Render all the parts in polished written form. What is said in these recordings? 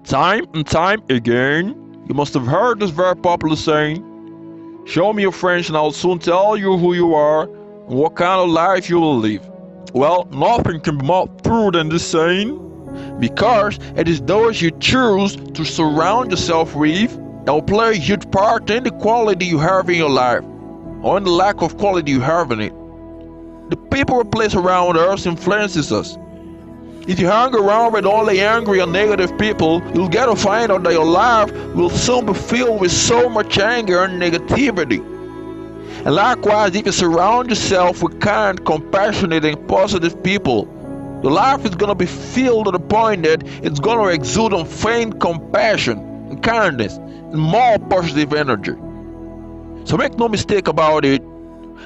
Time and time again, you must have heard this very popular saying, show me your friends and I'll soon tell you who you are and what kind of life you will live. Well, nothing can be more true than this saying, because it is those you choose to surround yourself with that will play a huge part in the quality you have in your life, or in the lack of quality you have in it. The people we place around us influences us. If you hang around with only angry or negative people, you'll get to find out that your life will soon be filled with so much anger and negativity. And likewise, if you surround yourself with kind, compassionate, and positive people, your life is going to be filled to the point that it's going to exude unfeigned compassion and kindness and more positive energy. So make no mistake about it,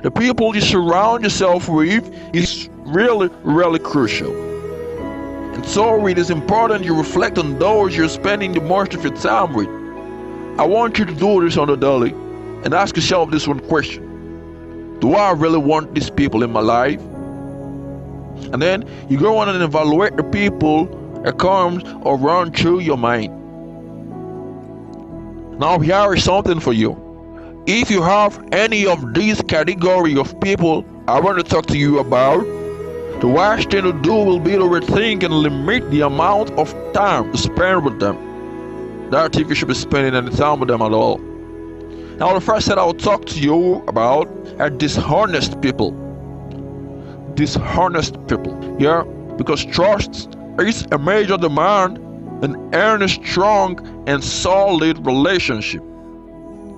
the people you surround yourself with is really, really crucial. And so it is important you reflect on those you're spending the most of your time with. I want you to do this on the daily and ask yourself this one question. Do I really want these people in my life? And then you go on and evaluate the people that comes or run through your mind. Now here is something for you. If you have any of these category of people I want to talk to you about, the wise thing to do will be to rethink and limit the amount of time to spend with them. That if you should be spending any time with them at all. Now the first thing I will talk to you about are dishonest people. Dishonest people. Yeah, because trust is a major demand in any strong and solid relationship.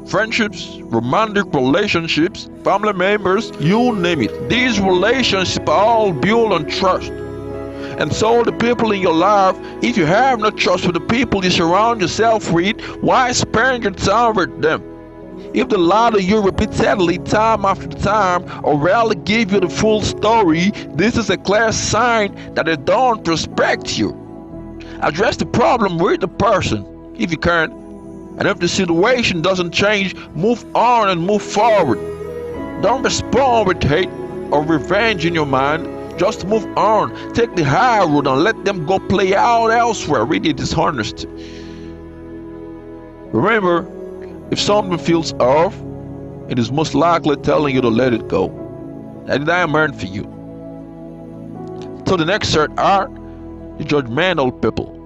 Friendships, romantic relationships, family members, you name it. These relationships are all built on trust. And so the people in your life, if you have no trust with the people you surround yourself with, why spend your time with them? If they lie to you repeatedly time after time or rarely give you the full story, this is a clear sign that they don't respect you. Address the problem with the person, if you can. And if the situation doesn't change, move on and move forward. Don't respond with hate or revenge in your mind. Just move on. Take the high road and let them go play out elsewhere with your dishonesty. Remember, if something feels off, it is most likely telling you to let it go. That I am meant for you. So the next set are the judgmental people.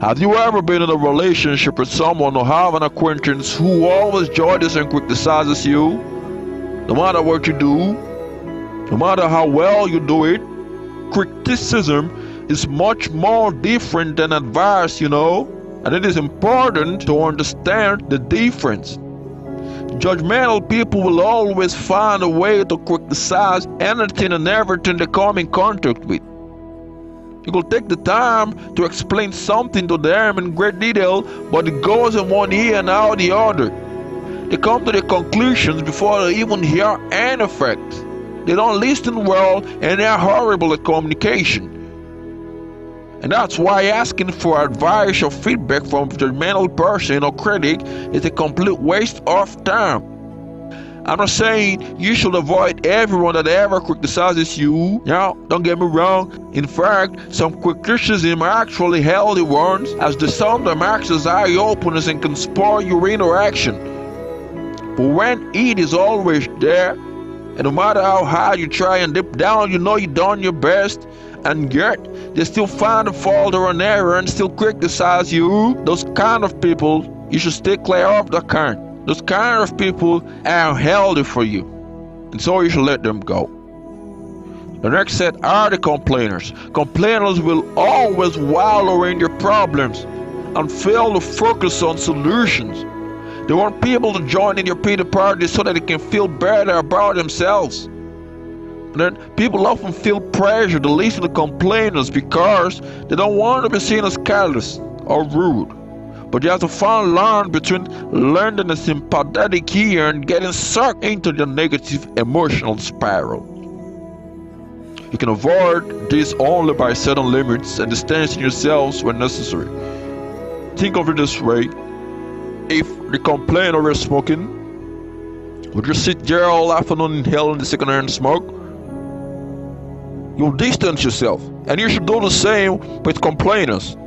Have you ever been in a relationship with someone or have an acquaintance who always judges and criticizes you? No matter what you do, no matter how well you do it, criticism is much more different than advice, and it is important to understand the difference. Judgmental people will always find a way to criticize anything and everything they come in contact with. You will take the time to explain something to them in great detail, but it goes in one ear and out the other. They come to their conclusions before they even hear any facts. They don't listen well and they are horrible at communication. And that's why asking for advice or feedback from a judgmental person or critic is a complete waste of time. I'm not saying you should avoid everyone that ever criticizes you. Now, don't get me wrong. In fact, some criticism are actually healthy ones, as the sometimes acts as eye-openers and can spoil your interaction. But when it is always there, and no matter how hard you try and dip down, you know you've done your best, and yet they still find a fault or an error and still criticize you, those kind of people, you should stay clear of that kind. Those kind of people are healthy for you, and so you should let them go. The next set are the complainers. Complainers will always wallow in their problems and fail to focus on solutions. They want people to join in your pity party so that they can feel better about themselves. And then people often feel pressure to listen to complainers because they don't want to be seen as careless or rude. But you have to find a line between learning a sympathetic ear and getting sucked into the negative emotional spiral. You can avoid this only by setting limits and distancing yourselves when necessary. Think of it this way. If the complainer is smoking, would you sit there all afternoon inhaling the secondhand smoke? You'll distance yourself, and you should do the same with complainers.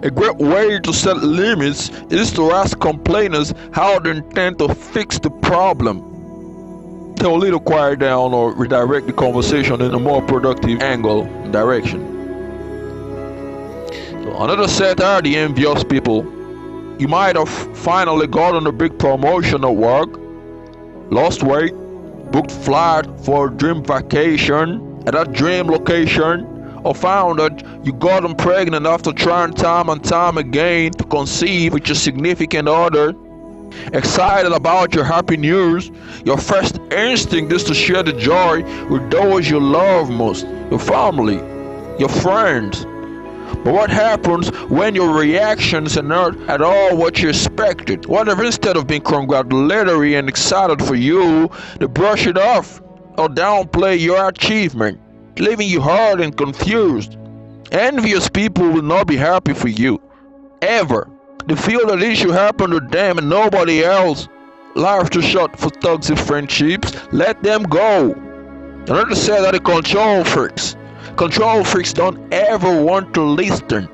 A great way to set limits is to ask complainers how they intend to fix the problem. Tell a little quiet down or redirect the conversation in a more productive angle and direction. So another set are the envious people. You might have finally gotten a big promotion at work, lost weight, booked flight for a dream vacation at that dream location, or found that you gotten pregnant after trying time and time again to conceive with your significant other. Excited about your happy news, your first instinct is to share the joy with those you love most, your family, your friends. But what happens when your reactions are not at all what you expected? What if instead of being congratulatory and excited for you, they brush it off or downplay your achievement, leaving you hurt and confused? Envious people will not be happy for you, ever. They feel that issue happened to them and nobody else. Life's too short for toxic friendships. Let them go. Another said that the control freaks. Control freaks don't ever want to listen.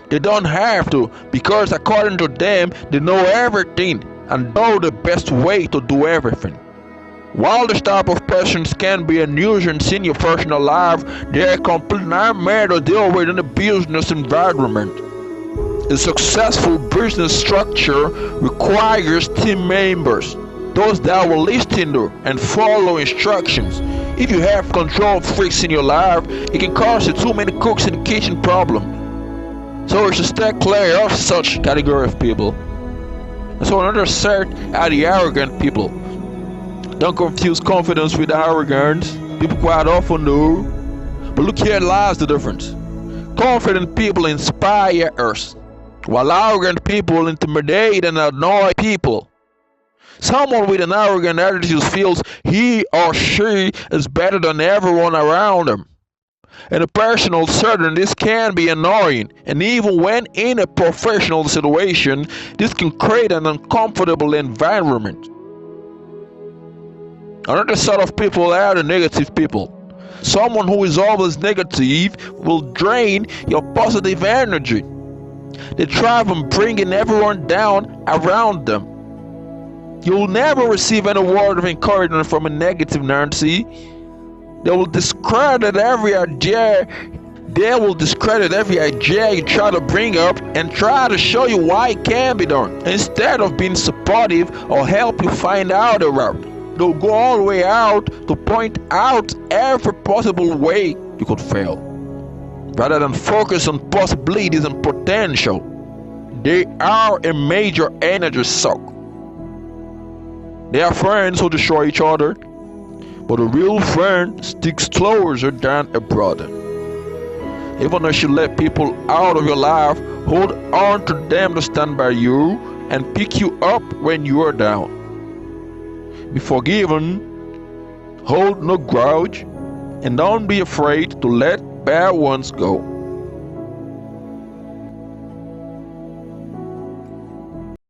They don't have to, because according to them, they know everything and know the best way to do everything. While this type of persons can be a nuisance in your personal life, they are a complete nightmare to deal with in the business environment. A successful business structure requires team members, those that will listen to and follow instructions. If you have control freaks in your life, it can cause you too many cooks in the kitchen problem. So you should stay clear of such category of people. And so another set are the arrogant people. Don't confuse confidence with arrogance. People quite often do. But look, here lies the difference. Confident people inspire us, while arrogant people intimidate and annoy people. Someone with an arrogant attitude feels he or she is better than everyone around them. In a personal setting, this can be annoying, and even when in a professional situation, this can create an uncomfortable environment. Another set of people are the negative people. Someone who is always negative will drain your positive energy. They thrive on bringing everyone down around them. You'll never receive any word of encouragement from a negative Nancy. They will discredit every idea you try to bring up and try to show you why it can be done, instead of being supportive or help you find out a route. They'll go all the way out to point out every possible way you could fail, rather than focus on possibilities and potential. They are a major energy suck. They are friends who destroy each other, but a real friend sticks closer than a brother. Even as you let people out of your life, hold on to them to stand by you and pick you up when you are down. Be forgiven, hold no grudge, and don't be afraid to let bad ones go.